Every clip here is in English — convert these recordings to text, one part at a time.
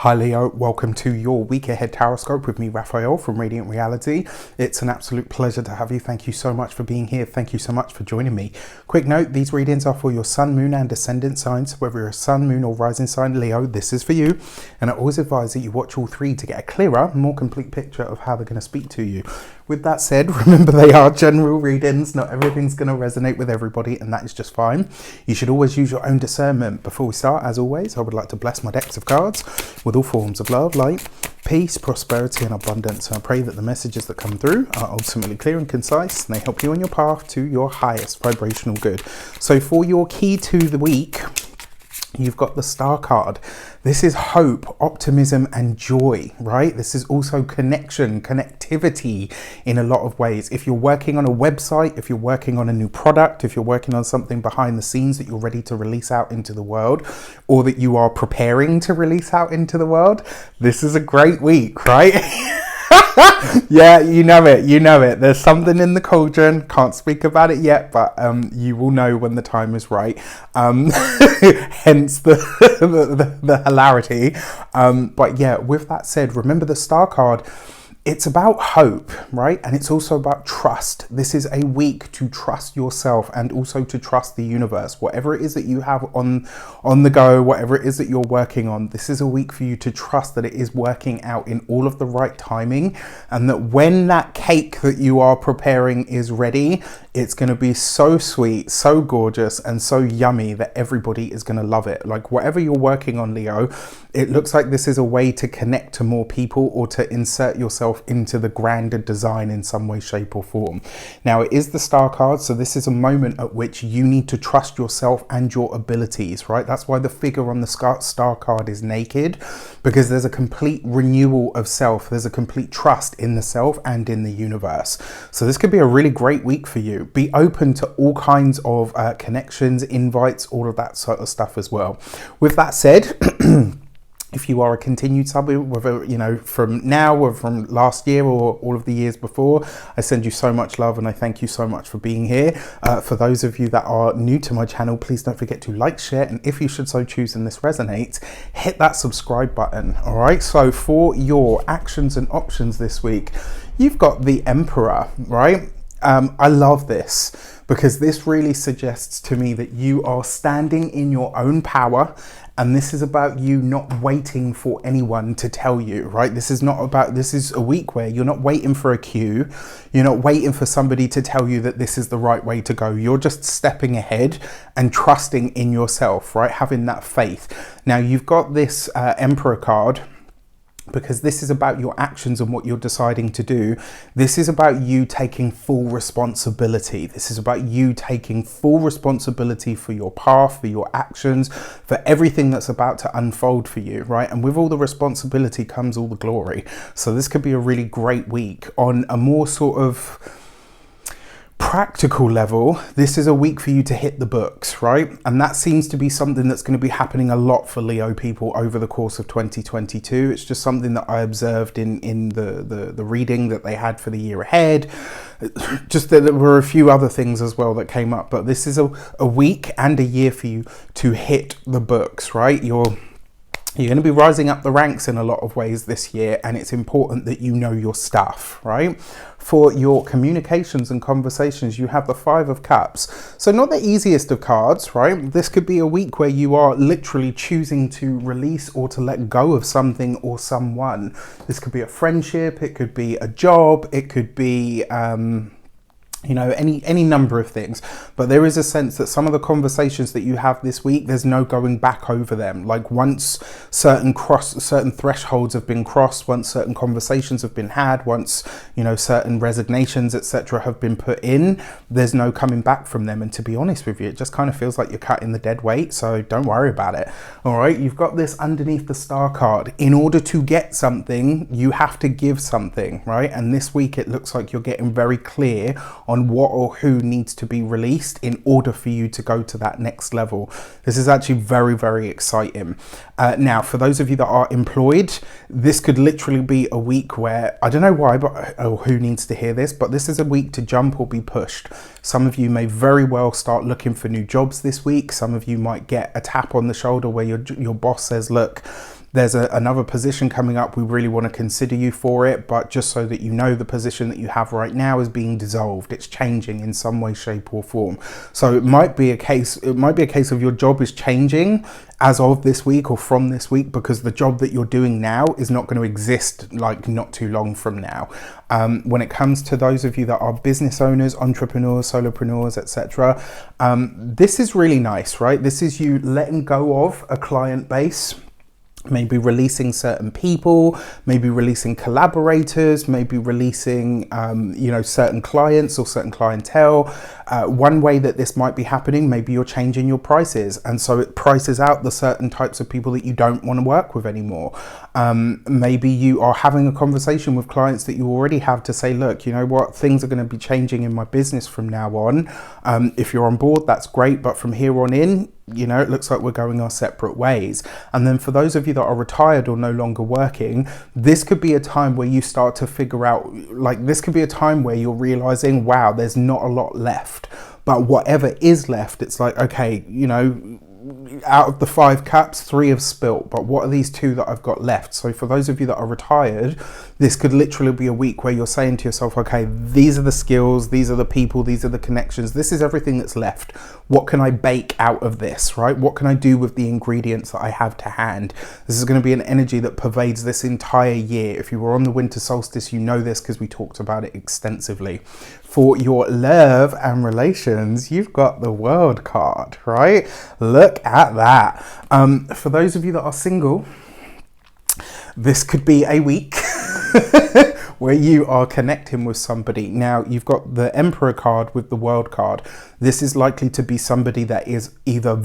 Hi Leo, welcome to your week ahead Taroscope with me, Raphael from Reydiant Reality. It's an absolute pleasure to have you. Thank you so much for being here. Thank you so much for joining me. Quick note, these readings are for your sun, moon and ascendant signs. Whether you're a sun, moon or rising sign, Leo, this is for you. And I always advise that you watch all three to get a clearer, more complete picture of how they're going to speak to you. With that said, remember they are general readings. Not everything's going to resonate with everybody, and that is just fine. You should always use your own discernment. Before we start, as always, I would like to bless my decks of cards with all forms of love, light, peace, prosperity and abundance. And I pray that the messages that come through are ultimately clear and concise, and they help you on your path to your highest vibrational good. So for your key to the week, you've got the Star card. This is hope, optimism and joy, right? This is also connection, connectivity in a lot of ways. If you're working on a website, if you're working on a new product, if you're working on something behind the scenes that you're ready to release out into the world, or that you are preparing to release out into the world, this is a great week, right? Yeah, you know it. There's something in the cauldron. Can't speak about it yet, but you will know when the time is right. Hence the hilarity. But yeah, with that said, remember the Star card. It's about hope, right? And it's also about trust. This is a week to trust yourself and also to trust the universe. Whatever it is that you have on the go, whatever it is that you're working on, this is a week for you to trust that it is working out in all of the right timing, and that when that cake that you are preparing is ready, it's going to be so sweet, so gorgeous and so yummy that everybody is going to love it. Like whatever you're working on, Leo, it looks like this is a way to connect to more people or to insert yourself into the grander design in some way, shape or form. Now it is the Star card, so this is a moment at which you need to trust yourself and your abilities, right? That's why the figure on the Star card is naked, because there's a complete renewal of self. There's a complete trust in the self and in the universe. So this could be a really great week for you. Be open to all kinds of connections, invites, all of that sort of stuff as well. With that said, if you are a continued sub, whether from now or from last year or all of the years before, I send you so much love and I thank you so much for being here. For those of you that are new to my channel, please don't forget to like, share, and if you should so choose and this resonates, hit that subscribe button. All right, so for your actions and options this week, you've got the Emperor, right? I love this because this really suggests to me that you are standing in your own power, and this is about you not waiting for anyone to tell you, right? This is a week where you're not waiting for a cue. You're not waiting for somebody to tell you that this is the right way to go. You're just stepping ahead and trusting in yourself, right? Having that faith. Now you've got this Emperor card, because this is about your actions and what you're deciding to do. This is about you taking full responsibility. This is about you taking full responsibility for your path, for your actions, for everything that's about to unfold for you, right? And with all the responsibility comes all the glory. So this could be a really great week. On a more sort of practical level, this is a week for you to hit the books, right? And that seems to be something that's going to be happening a lot for Leo people over the course of 2022. It's just something that I observed in the reading that they had for the year ahead. Just that there were a few other things as well that came up, but this is a week and a year for you to hit the books, right? You're going to be rising up the ranks in a lot of ways this year, and it's important that you know your stuff, right? For your communications and conversations, you have the Five of Cups. So not the easiest of cards, right? This could be a week where you are literally choosing to release or to let go of something or someone. This could be a friendship, it could be a job, it could be any number of things, but there is a sense that some of the conversations that you have this week, there's no going back over them. Like once certain thresholds have been crossed, once certain conversations have been had, once certain resignations etc. have been put in, there's no coming back from them. And to be honest with you, it just kind of feels like you're cutting the dead weight, so don't worry about it. All right, you've got this underneath the Star card. In order to get something, you have to give something, right? And this week it looks like you're getting very clear on what or who needs to be released in order for you to go to that next level. This is actually very, very exciting. Now, for those of you that are employed, this could literally be a week where, I don't know why, but or who needs to hear this, but this is a week to jump or be pushed. Some of you may very well start looking for new jobs this week. Some of you might get a tap on the shoulder where your boss says, look, there's another position coming up, we really want to consider you for it, but just so that you know, the position that you have right now is being dissolved. It's changing in some way, shape or form. So it might be a case of your job is changing as of this week or from this week, because the job that you're doing now is not going to exist like not too long from now. When it comes to those of you that are business owners, entrepreneurs, solopreneurs, etc., this is really nice, right? This is you letting go of a client base, maybe releasing certain people, maybe releasing collaborators, maybe releasing certain clients or certain clientele. One way that this might be happening, maybe you're changing your prices, and so it prices out the certain types of people that you don't want to work with anymore. Maybe you are having a conversation with clients that you already have to say, look, you know what, things are going to be changing in my business from now on. If you're on board, that's great, but from here on in, you know, it looks like we're going our separate ways. And then for those of you that are retired or no longer working, this could be a time where you start to figure out, like, this could be a time where you're realizing, wow, there's not a lot left. But whatever is left, it's like, okay, you know, out of the 5 cups, 3 have spilt, but what are these 2 that I've got left? So for those of you that are retired, this could literally be a week where you're saying to yourself, okay, these are the skills, these are the people, these are the connections, this is everything that's left. What can I bake out of this, right? What can I do with the ingredients that I have to hand? This is going to be an energy that pervades this entire year. If you were on the winter solstice, you know this because we talked about it extensively. For your love and relations, you've got the World card, right? Look at that. For those of you that are single, this could be a week where you are connecting with somebody. Now, you've got the Emperor card with the World card. This is likely to be somebody that is either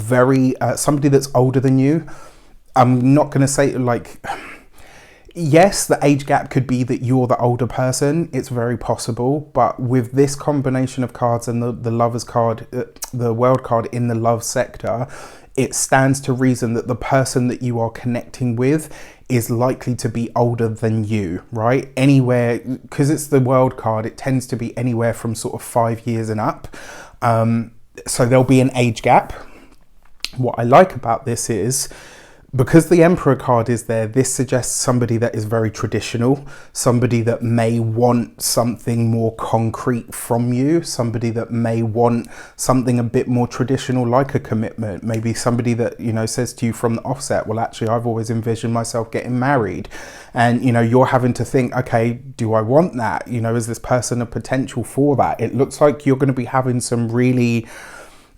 somebody that's older than you. I'm not going to say like... Yes, the age gap could be that you're the older person. It's very possible. But with this combination of cards and the Lovers card, the World card in the love sector, it stands to reason that the person that you are connecting with is likely to be older than you, right? Anywhere, because it's the World card, it tends to be anywhere from sort of 5 years and up. So there'll be an age gap. What I like about this is, because the Emperor card is there, this suggests somebody that is very traditional, somebody that may want something more concrete from you, somebody that may want something a bit more traditional, like a commitment. Maybe somebody that, you know, says to you from the offset, well, actually, I've always envisioned myself getting married. And, you know, you're having to think, okay, do I want that? You know, is this person a potential for that? It looks like you're going to be having some really...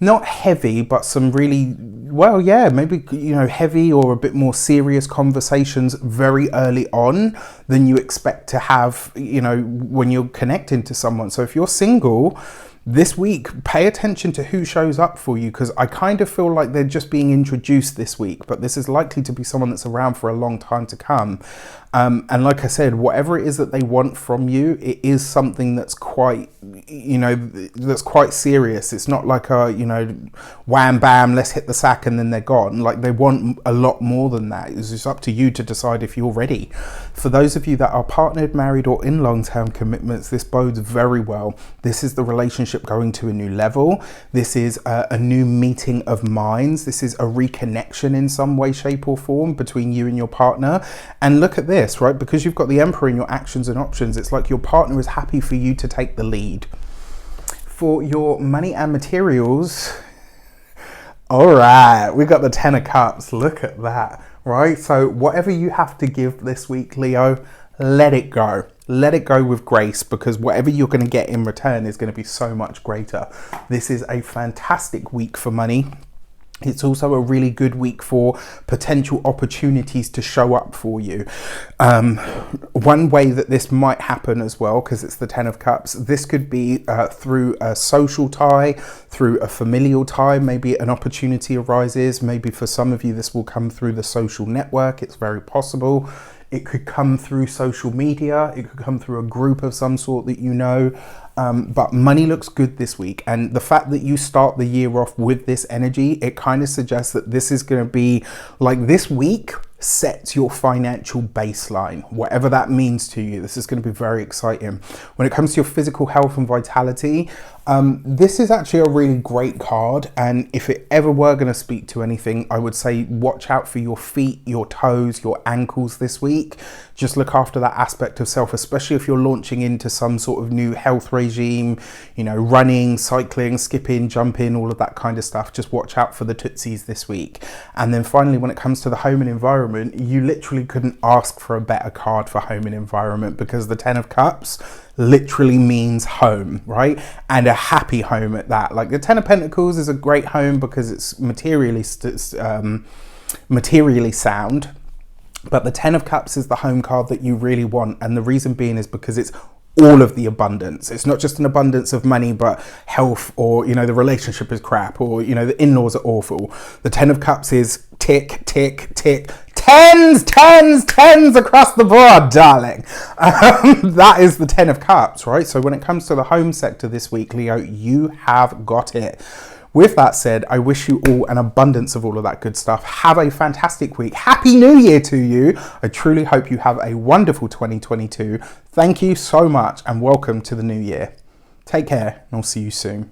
not heavy, but some really, well, yeah, maybe, you know, heavy or a bit more serious conversations very early on than you expect to have, you know, when you're connecting to someone. So if you're single, this week, pay attention to who shows up for you, because I kind of feel like they're just being introduced this week, but this is likely to be someone that's around for a long time to come. And like I said, whatever it is that they want from you, it is something that's quite, you know, that's quite serious. It's not like a, you know, wham, bam, let's hit the sack and then they're gone. Like, they want a lot more than that. It's just up to you to decide if you're ready. For those of you that are partnered, married, or in long-term commitments, this bodes very well. This is the relationship going to a new level. This is a new meeting of minds. This is a reconnection in some way, shape, or form between you and your partner. And look at this. Right, because you've got the Emperor in your actions and options, it's like your partner is happy for you to take the lead. For your money and materials, all right, we got the 10 of Cups. Look at that, right? So whatever you have to give this week, Leo, let it go. Let it go with grace, because whatever you're going to get in return is going to be so much greater. This is a fantastic week for money. It's also a really good week for potential opportunities to show up for you. One way that this might happen as well, because it's the 10 of Cups, this could be through a social tie, through a familial tie. Maybe an opportunity arises. Maybe for some of you, this will come through the social network. It's very possible. It could come through social media. It could come through a group of some sort that you know. But money looks good this week. And the fact that you start the year off with this energy, it kind of suggests that this is going to be like, this week sets your financial baseline, whatever that means to you. This is going to be very exciting. When it comes to your physical health and vitality, This is actually a really great card, and if it ever were going to speak to anything, I would say watch out for your feet, your toes, your ankles this week. Just look after that aspect of self, especially if you're launching into some sort of new health regime, you know, running, cycling, skipping, jumping, all of that kind of stuff. Just watch out for the tootsies this week. And then finally, when it comes to the home and environment, you literally couldn't ask for a better card for home and environment, because the 10 of Cups literally means home, right? And a happy home at that. Like the 10 of Pentacles is a great home because it's materially sound, but the 10 of Cups is the home card that you really want. And the reason being is because it's all of the abundance. It's not just an abundance of money, but health, or, you know, the relationship is crap, or, you know, the in-laws are awful. The 10 of Cups is tick, tick, tick. Tens across the board, darling. That is the 10 of Cups, right? So when it comes to the home sector this week, Leo, you have got it. With that said, I wish you all an abundance of all of that good stuff. Have a fantastic week. Happy New Year to you. I truly hope you have a wonderful 2022. Thank you so much and welcome to the new year. Take care and I'll see you soon.